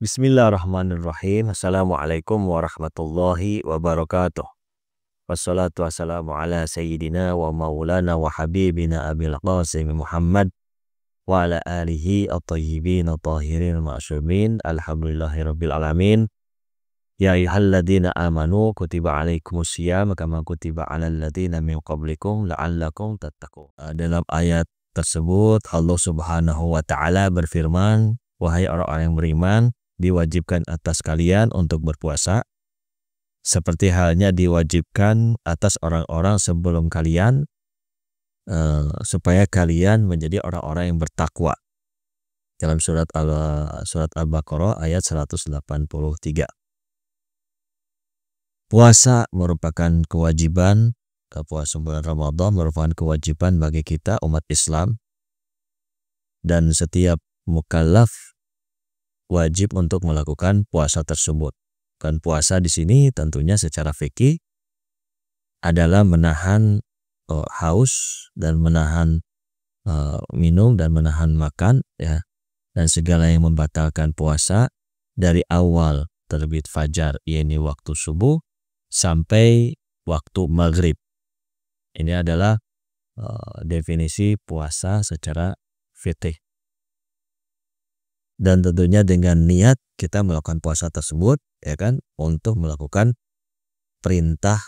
Bismillahirrahmanirrahim. Assalamualaikum warahmatullahi wabarakatuh. Wassalatu wassalamu ala sayyidina wa maulana wa habibina abil qasim Muhammad wa ala alihi at-tayyibin at-tahirin al-ma'sumin. Alhamdulillahi rabbil alamin. Ya ayyuhalladzina amanu kutiba alaikumusiyam kama kutiba alal ladzina min qablikum la'allakum tattaqun. Dalam ayat tersebut Allah Subhanahu wa taala berfirman, wahai orang-orang yang beriman, diwajibkan atas kalian untuk berpuasa seperti halnya diwajibkan atas orang-orang sebelum kalian, supaya kalian menjadi orang-orang yang bertakwa. Dalam surat Al-Baqarah ayat 183. Puasa merupakan kewajiban, puasa bulan Ramadan merupakan kewajiban bagi kita umat Islam, dan setiap mukallaf wajib untuk melakukan puasa tersebut. Dan puasa di sini tentunya secara fikih adalah menahan haus dan menahan minum dan menahan makan, ya, dan segala yang membatalkan puasa dari awal terbit fajar, yakni waktu subuh, sampai waktu maghrib. Ini adalah definisi puasa secara fikih. Dan tentunya dengan niat kita melakukan puasa tersebut, ya kan, untuk melakukan perintah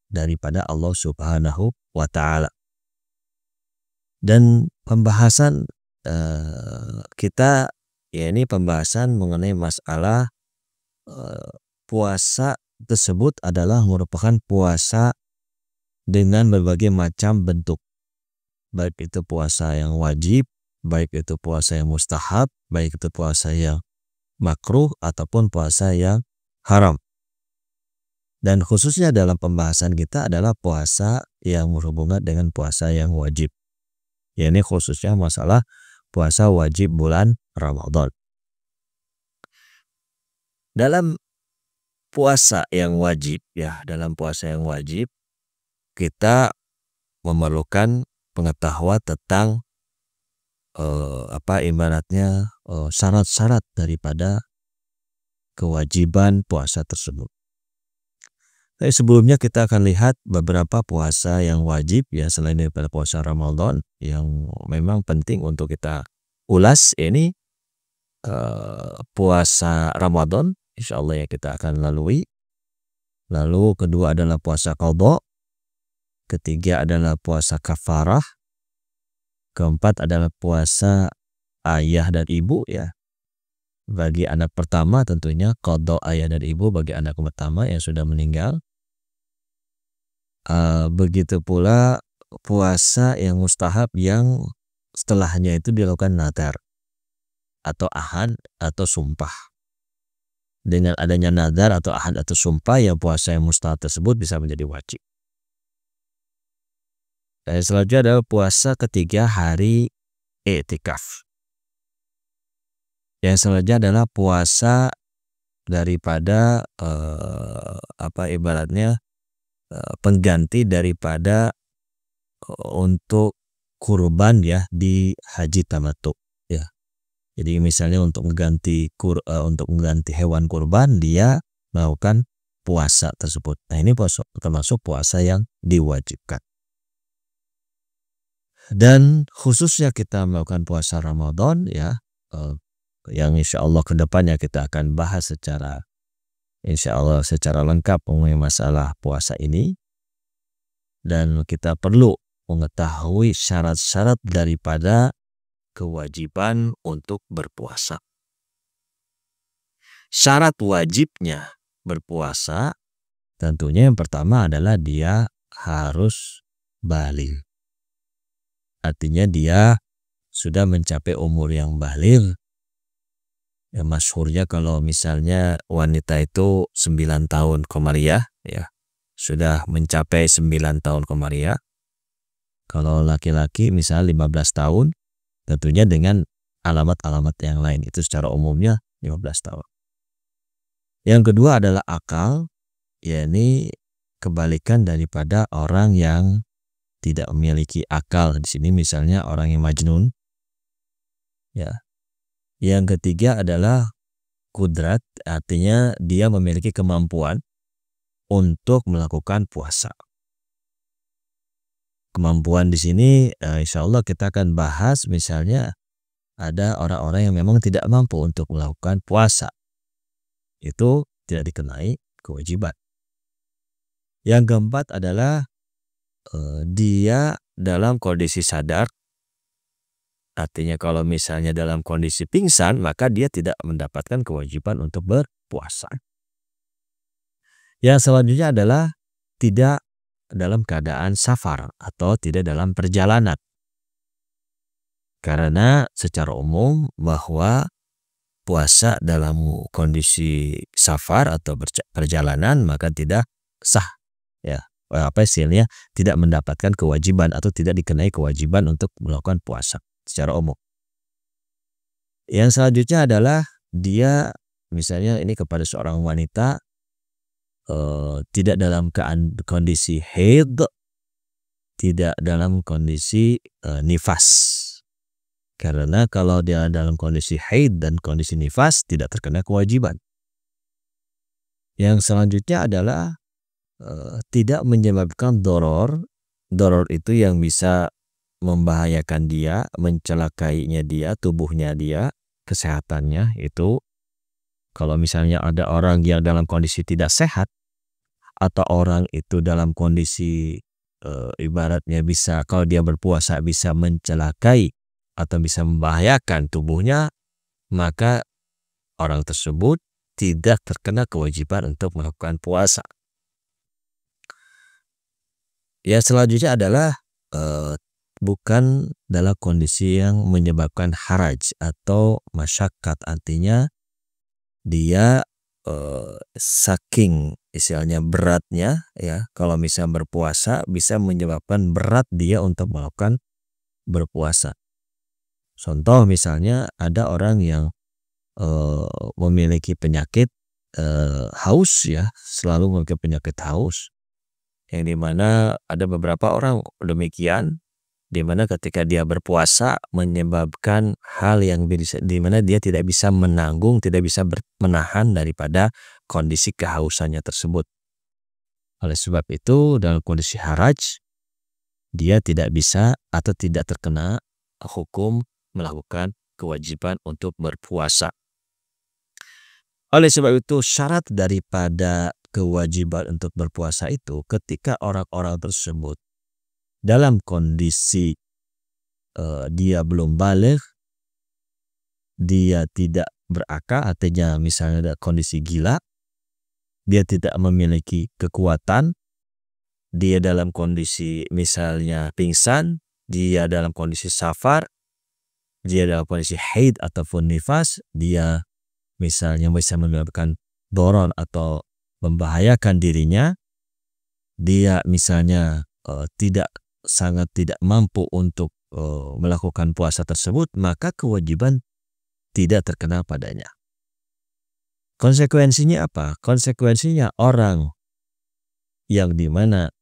daripada Allah Subhanahu wa taala. Dan pembahasan kita, ya, ini pembahasan mengenai masalah puasa tersebut adalah merupakan puasa dengan berbagai macam bentuk, baik itu puasa yang wajib, baik itu puasa yang mustahab, baik itu puasa yang makruh ataupun puasa yang haram. Dan khususnya dalam pembahasan kita adalah puasa yang berhubungan dengan puasa yang wajib. Ya, ini khususnya masalah puasa wajib bulan Ramadan. Dalam puasa yang wajib, ya, dalam puasa yang wajib kita memerlukan pengetahuan tentang ibaratnya syarat-syarat daripada kewajiban puasa tersebut. Tapi sebelumnya kita akan lihat beberapa puasa yang wajib, ya, selain daripada puasa Ramadan yang memang penting untuk kita ulas. Ini puasa Ramadan insyaallah ya kita akan lalui. Lalu kedua adalah puasa qadha, ketiga adalah puasa kafarah, keempat adalah puasa ayah dan ibu, ya. Bagi anak pertama tentunya qadha ayah dan ibu bagi anak pertama yang sudah meninggal. Begitu pula puasa yang mustahab yang setelahnya itu dilakukan nadar atau ahad atau sumpah. Dengan adanya nadar atau ahad atau sumpah, ya, puasa yang mustahab tersebut bisa menjadi wajib. Selanjutnya adalah puasa ketiga hari i'tikaf. Yang selanjutnya adalah puasa daripada ibaratnya pengganti daripada untuk kurban, ya, di haji tamattu, ya. Jadi misalnya untuk mengganti hewan kurban, dia melakukan puasa tersebut. Nah, ini termasuk puasa yang diwajibkan. Dan khususnya kita melakukan puasa Ramadan, ya, yang insyaallah kedepannya kita akan bahas secara lengkap mengenai masalah puasa ini. Dan kita perlu mengetahui syarat-syarat daripada kewajiban untuk berpuasa. Syarat wajibnya berpuasa tentunya yang pertama adalah dia harus baligh. Artinya dia sudah mencapai umur yang baligh. Ya, masyhurnya kalau misalnya wanita itu 9 tahun komariah, ya, sudah mencapai 9 tahun komariah. Kalau laki-laki misalnya 15 tahun, tentunya dengan alamat-alamat yang lain, itu secara umumnya 15 tahun. Yang kedua adalah akal, yakni kebalikan daripada orang yang tidak memiliki akal. Di sini misalnya orang yang majnun, ya. Yang ketiga adalah kudrat, artinya dia memiliki kemampuan untuk melakukan puasa. Kemampuan di sini insya Allah kita akan bahas, misalnya ada orang-orang yang memang tidak mampu untuk melakukan puasa. Itu tidak dikenai kewajiban. Yang keempat adalah dia dalam kondisi sadar. Artinya kalau misalnya dalam kondisi pingsan, maka dia tidak mendapatkan kewajiban untuk berpuasa. Yang selanjutnya adalah tidak dalam keadaan safar atau tidak dalam perjalanan. Karena secara umum bahwa puasa dalam kondisi safar atau perjalanan maka tidak sah, ya. Apa istilahnya, tidak mendapatkan kewajiban atau tidak dikenai kewajiban untuk melakukan puasa secara umum. Yang selanjutnya adalah dia misalnya ini kepada seorang wanita tidak dalam kondisi haid, tidak dalam kondisi nifas. Karena kalau dia dalam kondisi haid dan kondisi nifas tidak terkena kewajiban. Yang selanjutnya adalah tidak menyebabkan doror. Doror itu yang bisa membahayakan dia, mencelakainya dia, tubuhnya dia, kesehatannya. Itu kalau misalnya ada orang yang dalam kondisi tidak sehat, atau orang itu dalam kondisi ibaratnya bisa, kalau dia berpuasa bisa mencelakai atau bisa membahayakan tubuhnya, maka orang tersebut tidak terkena kewajiban untuk melakukan puasa. Ya, selanjutnya adalah bukan dalam kondisi yang menyebabkan haraj atau masyakat, artinya dia saking istilahnya beratnya, ya, kalau misalnya berpuasa bisa menyebabkan berat dia untuk melakukan berpuasa. Contoh misalnya ada orang yang memiliki penyakit haus, ya, selalu memiliki penyakit haus, yang dimana ada beberapa orang demikian, dimana ketika dia berpuasa menyebabkan hal yang dimana dia tidak bisa menanggung, tidak bisa menahan daripada kondisi kehausannya tersebut. Oleh sebab itu dalam kondisi haraj dia tidak bisa atau tidak terkena hukum melakukan kewajiban untuk berpuasa. Oleh sebab itu syarat daripada kewajiban untuk berpuasa itu ketika orang-orang tersebut dalam kondisi dia belum baligh, dia tidak berakal, artinya misalnya ada kondisi gila, dia tidak memiliki kekuatan, dia dalam kondisi misalnya pingsan, dia dalam kondisi safar, dia dalam kondisi haid ataupun nifas, dia misalnya bisa menyebabkan doror atau membahayakan dirinya, dia misalnya sangat tidak mampu untuk melakukan puasa tersebut, maka kewajiban tidak terkena padanya. Konsekuensinya apa? Konsekuensinya orang yang dimana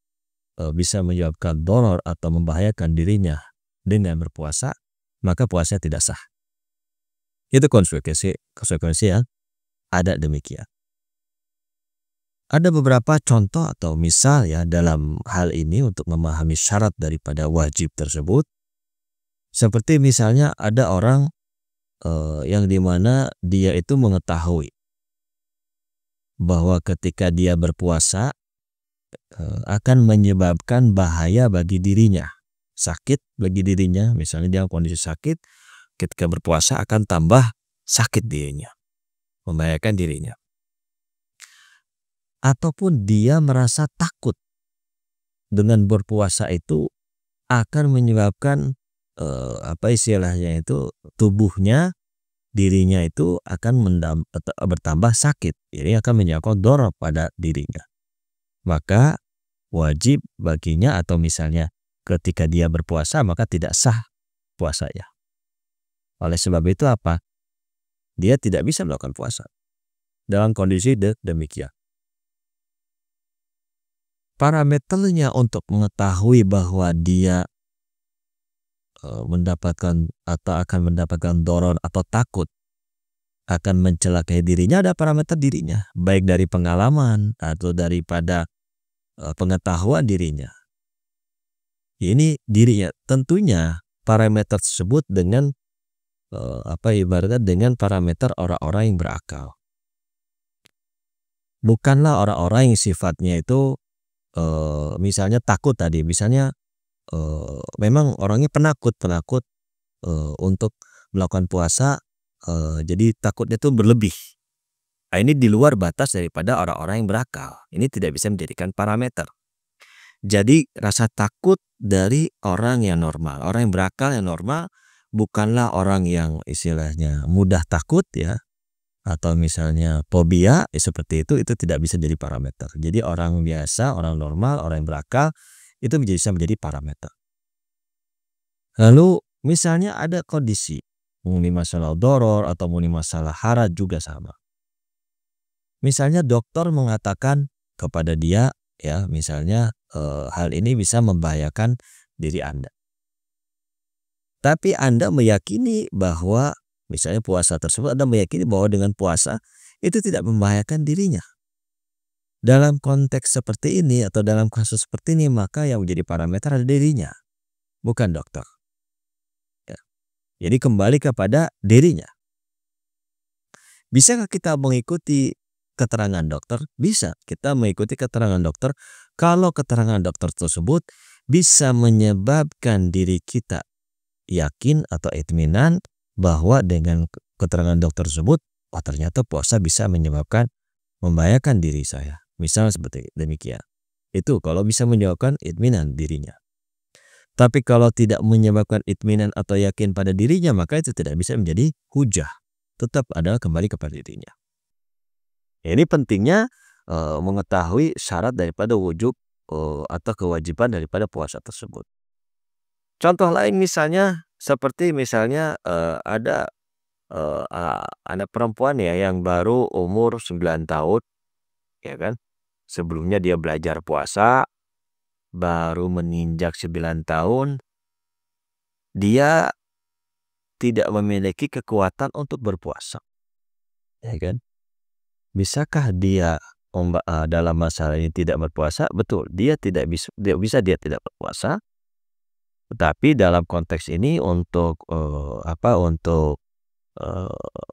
bisa menyebabkan doror atau membahayakan dirinya dengan berpuasa, maka puasanya tidak sah. Itu konsekuensi yang ada demikian. Ada beberapa contoh atau misal, ya, dalam hal ini untuk memahami syarat daripada wajib tersebut. Seperti misalnya ada orang yang dimana dia itu mengetahui bahwa ketika dia berpuasa akan menyebabkan bahaya bagi dirinya, sakit bagi dirinya, misalnya dia kondisi sakit, ketika berpuasa akan tambah sakit dirinya, membahayakan dirinya. Ataupun dia merasa takut dengan berpuasa itu akan menyebabkan apa istilahnya itu, tubuhnya, dirinya itu akan bertambah sakit, ini akan menyebabkan doror pada dirinya, maka wajib baginya, atau misalnya ketika dia berpuasa maka tidak sah puasanya. Oleh sebab itu apa? Dia tidak bisa melakukan puasa dalam kondisi demikian. Parameternya untuk mengetahui bahwa dia mendapatkan atau akan mendapatkan doror atau takut akan mencelakai dirinya, ada parameter dirinya, baik dari pengalaman atau daripada pengetahuan dirinya. Ini dirinya. Tentunya parameter tersebut dengan ibaratnya dengan parameter orang-orang yang berakal. Bukanlah orang-orang yang sifatnya itu misalnya takut tadi, misalnya memang orangnya penakut untuk melakukan puasa, jadi takutnya itu berlebih. Nah, ini di luar batas daripada orang-orang yang berakal. Ini tidak bisa menjadikan parameter. Jadi rasa takut dari orang yang normal, orang yang berakal yang normal, bukanlah orang yang istilahnya mudah takut ya, atau misalnya fobia seperti itu tidak bisa jadi parameter. Jadi orang biasa, orang normal, orang yang berakal itu bisa menjadi parameter. Lalu misalnya ada kondisi muni masalah doror atau muni masalah harat juga sama. Misalnya dokter mengatakan kepada dia ya, misalnya hal ini bisa membahayakan diri Anda. Tapi Anda meyakini bahwa misalnya puasa tersebut, Anda meyakini bahwa dengan puasa itu tidak membahayakan dirinya. Dalam konteks seperti ini atau dalam kasus seperti ini, maka yang menjadi parameter adalah dirinya, bukan dokter. Ya. Jadi kembali kepada dirinya. Bisakah kita mengikuti keterangan dokter? Bisa, kita mengikuti keterangan dokter kalau keterangan dokter tersebut bisa menyebabkan diri kita yakin atau itminan bahwa dengan keterangan dokter tersebut, oh ternyata puasa bisa membahayakan diri saya. Misal seperti demikian. Itu kalau bisa menyebabkan itminan dirinya. Tapi kalau tidak menyebabkan itminan atau yakin pada dirinya, maka itu tidak bisa menjadi hujah. Tetap adalah kembali kepada dirinya. Ini pentingnya mengetahui syarat daripada wujub atau kewajiban daripada puasa tersebut. Contoh lain misalnya seperti misalnya ada anak perempuan ya yang baru umur 9 tahun, ya kan? Sebelumnya dia belajar puasa, baru menginjak 9 tahun, dia tidak memiliki kekuatan untuk berpuasa, ya kan? Bisakah dia dalam masalah ini tidak berpuasa? Betul, dia tidak bisa dia tidak berpuasa. Tetapi dalam konteks ini untuk untuk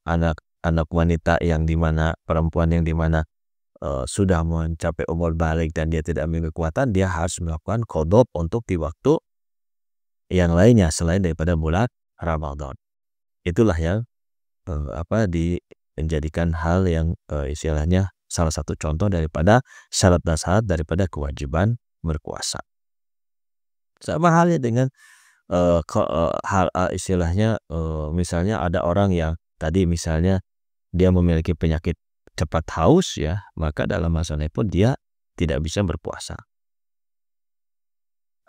anak wanita yang dimana perempuan yang dimana sudah mencapai umur balik dan dia tidak memiliki kekuatan, dia harus melakukan qadha untuk di waktu yang lainnya selain daripada bulan Ramadan. Itulah yang menjadikan hal yang istilahnya salah satu contoh daripada syarat dan syarat daripada kewajiban berpuasa. Sama halnya dengan istilahnya misalnya ada orang yang tadi misalnya dia memiliki penyakit cepat haus ya, maka dalam masalah pun dia tidak bisa berpuasa.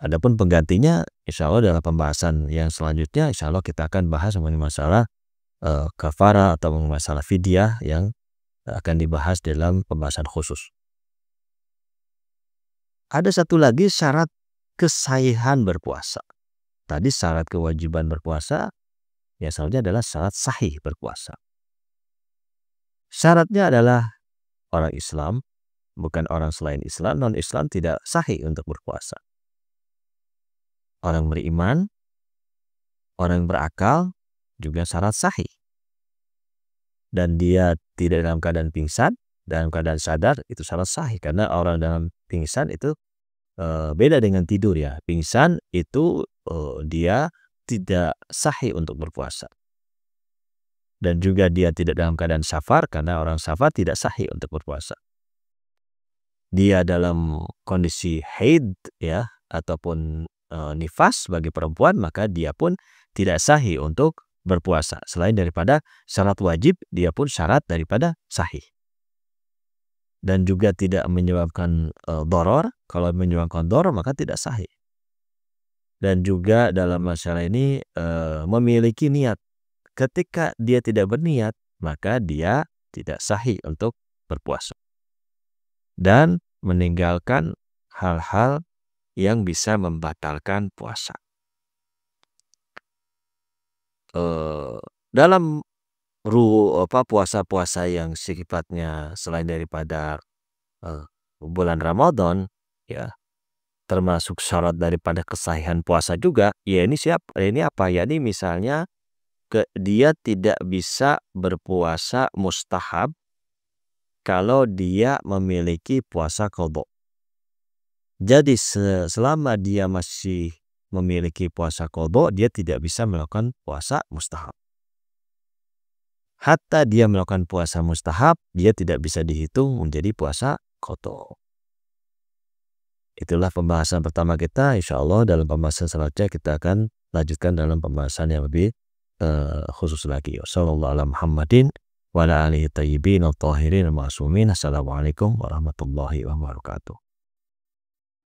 Adapun penggantinya insya Allah dalam pembahasan yang selanjutnya insya Allah kita akan bahas mengenai masalah kafarah atau masalah fidyah yang akan dibahas dalam pembahasan khusus. Ada satu lagi syarat kesahihan berpuasa. Tadi syarat kewajiban berpuasa ya selanjutnya adalah syarat sahih berpuasa. Syaratnya adalah orang Islam, bukan orang selain Islam. Non-Islam tidak sahih untuk berpuasa. Orang beriman, orang berakal juga syarat sahih. Dan dia tidak dalam keadaan pingsan, dalam keadaan sadar, itu syarat sahih. Karena orang dalam pingsan itu beda dengan tidur ya. Pingsan itu dia tidak sahih untuk berpuasa. Dan juga dia tidak dalam keadaan safar, karena orang safar tidak sahih untuk berpuasa. Dia dalam kondisi haid ya ataupun nifas bagi perempuan, maka dia pun tidak sahih untuk berpuasa. Selain daripada syarat wajib, dia pun syarat daripada sahih. Dan juga tidak menyebabkan doror. Kalau menyebabkan doror maka tidak sahih. Dan juga dalam masalah ini memiliki niat. Ketika dia tidak berniat, maka dia tidak sahih untuk berpuasa. Dan meninggalkan hal-hal yang bisa membatalkan puasa. Dalam puasa-puasa yang sifatnya selain daripada bulan Ramadan, ya, termasuk syarat daripada kesahihan puasa juga, ya ini apa? Yakni misalnya dia tidak bisa berpuasa mustahab kalau dia memiliki puasa qadha. Jadi selama dia masih memiliki puasa qadha, dia tidak bisa melakukan puasa mustahab. Hatta dia melakukan puasa mustahab, dia tidak bisa dihitung menjadi puasa qadha. Itulah pembahasan pertama kita. Insya Allah dalam pembahasan selanjutnya kita akan lanjutkan dalam pembahasan yang lebih khusus lagi. Wassallallahu ala Muhammadin wa ala alihi tayyibin at-tahirin al-ma'sumin. Assalamualaikum warahmatullahi wabarakatuh.